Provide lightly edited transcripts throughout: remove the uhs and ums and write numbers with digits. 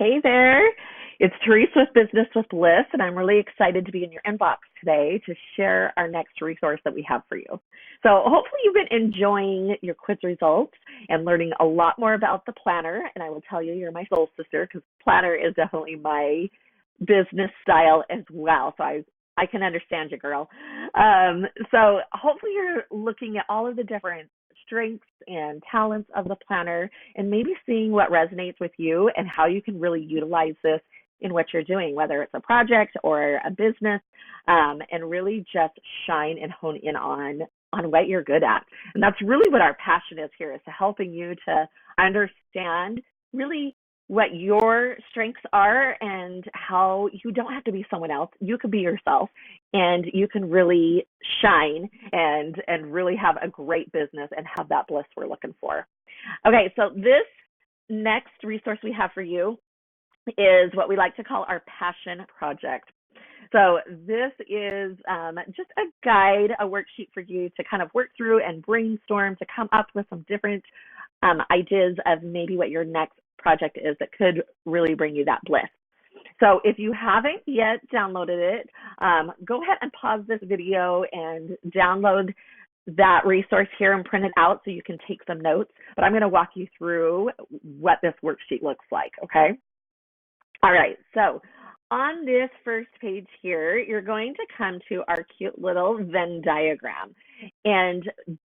Hey there, it's Therese with Business with Bliss, and I'm really excited to be in your inbox today to share our next resource that we have for you. So hopefully you've been enjoying your quiz results and learning a lot more about the planner, and I will tell you, you're my soul sister because planner is definitely my business style as well. So I can understand you, girl. So hopefully you're looking at all of the different strengths and talents of the planner and maybe seeing what resonates with you and how you can really utilize this in what you're doing, whether it's a project or a business, and really just shine and hone in on what you're good at. And that's really what our passion is here, is to helping you to understand really what your strengths are and how you don't have to be someone else. You could be yourself and you can really shine and really have a great business and have that bliss we're looking for. Okay, so this next resource we have for you is what we like to call our passion project. So this is just a guide, a worksheet for you to kind of work through and brainstorm to come up with some different ideas of maybe what your next project is that could really bring you that bliss. So if you haven't yet downloaded it, go ahead and pause this video and download that resource here and print it out so you can take some notes. But I'm going to walk you through what this worksheet looks like, okay? All right, so on this first page here, you're going to come to our cute little Venn diagram. And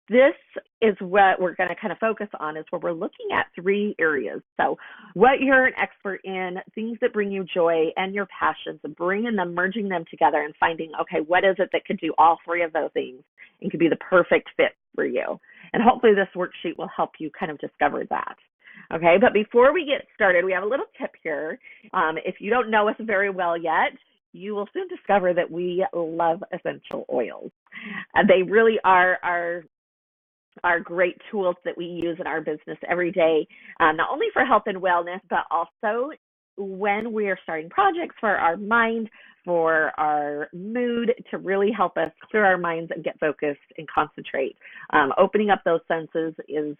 this is what we're going to kind of focus on, is where we're looking at three areas. So what you're an expert in, things that bring you joy, and your passions, and bringing them, merging them together and finding, okay, what is it that could do all three of those things and could be the perfect fit for you? And hopefully this worksheet will help you kind of discover that. Okay, but before we get started, we have a little tip here. If you don't know us very well yet, you will soon discover that we love essential oils. They really are our great tools that we use in our business every day, not only for health and wellness, but also when we are starting projects, for our mind, for our mood, to really help us clear our minds and get focused and concentrate. Opening up those senses is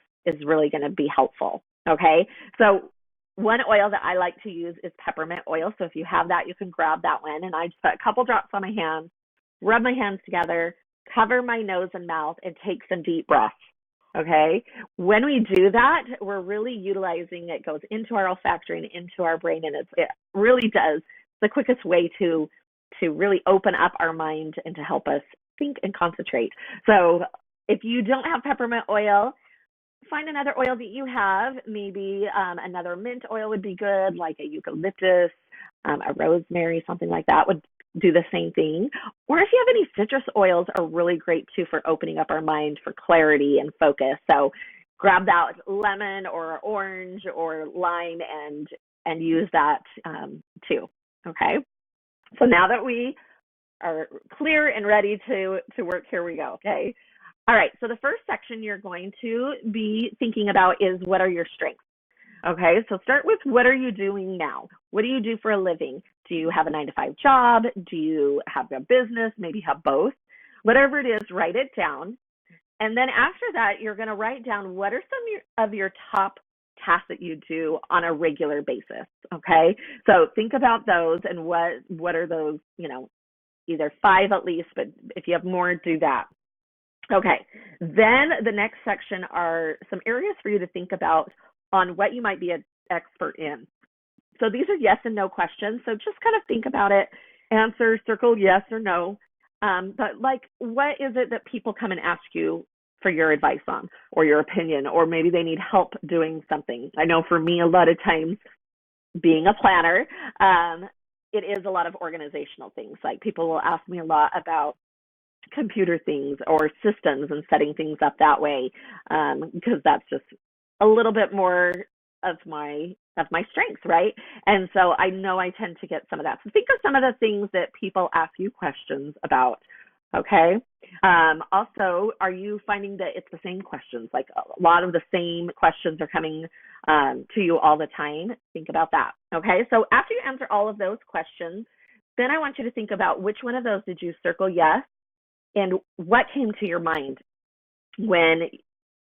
really going to be helpful. Okay, so one oil that I like to use is peppermint oil. So if you have that, you can grab that one. And I just put a couple drops on my hands, rub my hands together, cover my nose and mouth, and take some deep breaths. Okay, when we do that, we're really utilizing it, goes into our olfactory and into our brain, and it really does. It's the quickest way to really open up our mind and to help us think and concentrate. So if you don't have peppermint oil, find another oil that you have. Maybe another mint oil would be good, like a eucalyptus, a rosemary, something like that would do the same thing. Or if you have any citrus oils, are really great too for opening up our mind for clarity and focus. So grab that lemon or orange or lime and use that too. Okay. So now that we are clear and ready to work, here we go. Okay. All right, so the first section you're going to be thinking about is, what are your strengths? Okay, so start with, what are you doing now? What do you do for a living? Do you have a 9-to-5 job? Do you have a business? Maybe you have both. Whatever it is, write it down. And then after that, you're going to write down what are some of your top tasks that you do on a regular basis, okay? So think about those and what are those, either 5 at least, but if you have more, do that. Okay, then the next section are some areas for you to think about on what you might be an expert in. So these are yes and no questions. So just kind of think about it, answer, circle yes or no. But like, what is it that people come and ask you for your advice on, or your opinion, or maybe they need help doing something? I know for me, a lot of times, being a planner, it is a lot of organizational things. Like, people will ask me a lot about computer things or systems and setting things up that way, because that's just a little bit more of my strengths, right? And so I know I tend to get some of that. So think of some of the things that people ask you questions about. Okay. Also, are you finding that it's the same questions? Like, a lot of the same questions are coming to you all the time? Think about that. Okay. So after you answer all of those questions, then I want you to think about, which one of those did you circle yes, and what came to your mind when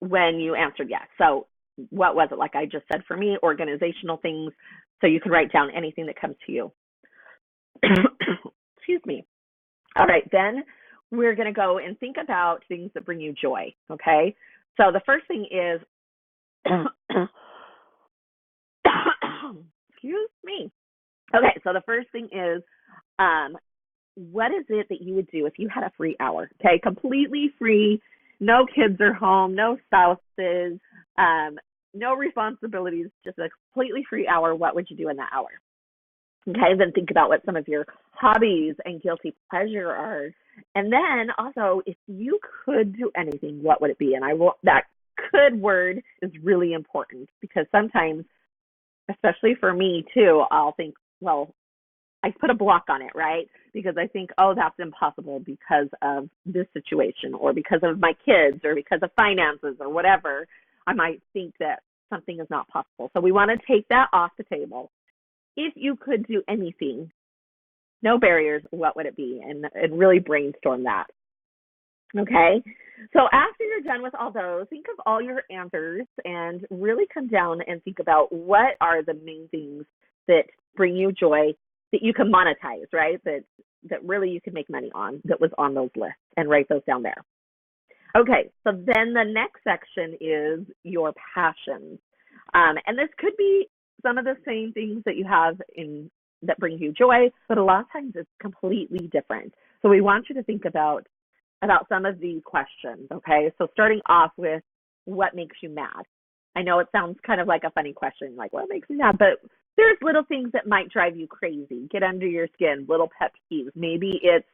you answered yes. So what was it? Like I just said, for me, organizational things. So you can write down anything that comes to you. Excuse me. All right, then we're going to go and think about things that bring you joy. Okay. So the first thing is, excuse me. Okay, so the first thing is, what is it that you would do if you had a free hour? Okay, completely free, no kids are home, no spouses, no responsibilities, just a completely free hour. What would you do in that hour? Okay, then think about what some of your hobbies and guilty pleasure are. And then also, if you could do anything, what would it be? And that could word is really important because sometimes, especially for me too, I'll think, well, I put a block on it, right? Because I think, oh, that's impossible because of this situation or because of my kids or because of finances or whatever. I might think that something is not possible. So we want to take that off the table. If you could do anything, no barriers, what would it be? And really brainstorm that. Okay. So after you're done with all those, think of all your answers and really come down and think about what are the main things that bring you joy that you can monetize, right? That really you can make money on that was on those lists and write those down there. Okay, so then the next section is your passions. And this could be some of the same things that you have in that brings you joy, but a lot of times it's completely different. So we want you to think about some of these questions, okay? So starting off with what makes you mad. I know it sounds kind of like a funny question, like what makes me mad, but there's little things that might drive you crazy, get under your skin, little pet peeves. Maybe it's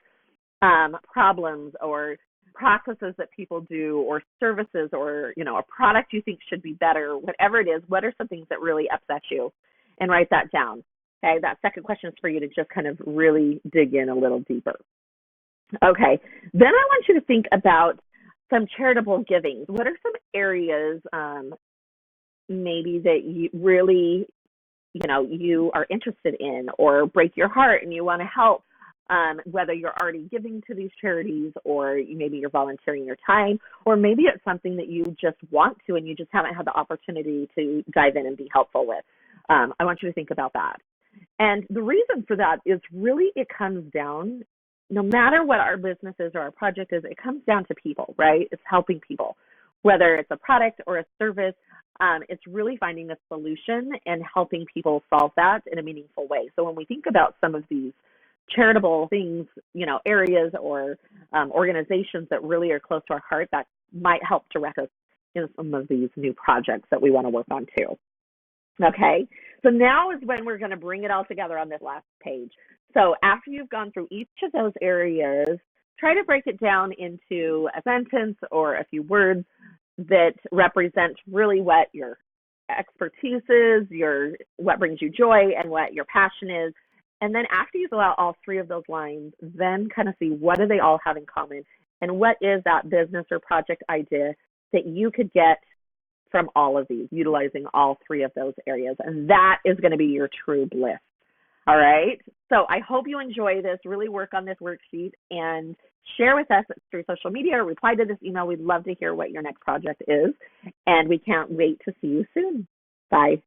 problems or processes that people do or services or, a product you think should be better, whatever it is. What are some things that really upset you? And write that down. Okay, that second question is for you to just kind of really dig in a little deeper. Okay, then I want you to think about some charitable giving. What are some areas maybe that you really, you are interested in or break your heart and you want to help, whether you're already giving to these charities or maybe you're volunteering your time, or maybe it's something that you just want to and you just haven't had the opportunity to dive in and be helpful with. I want you to think about that. And the reason for that is really it comes down, no matter what our business is or our project is, it comes down to people, right? It's helping people, whether it's a product or a service. It's really finding a solution and helping people solve that in a meaningful way. So when we think about some of these charitable things, areas or organizations that really are close to our heart, that might help direct us in some of these new projects that we want to work on too. Okay, so now is when we're going to bring it all together on this last page. So after you've gone through each of those areas, try to break it down into a sentence or a few words that represent really what your expertise is, what brings you joy, and what your passion is. And then after you fill out all three of those lines, then kind of see what do they all have in common, and what is that business or project idea that you could get from all of these, utilizing all three of those areas. And that is going to be your true bliss. All right. So I hope you enjoy this, really work on this worksheet and share with us through social media or reply to this email. We'd love to hear what your next project is. And we can't wait to see you soon. Bye.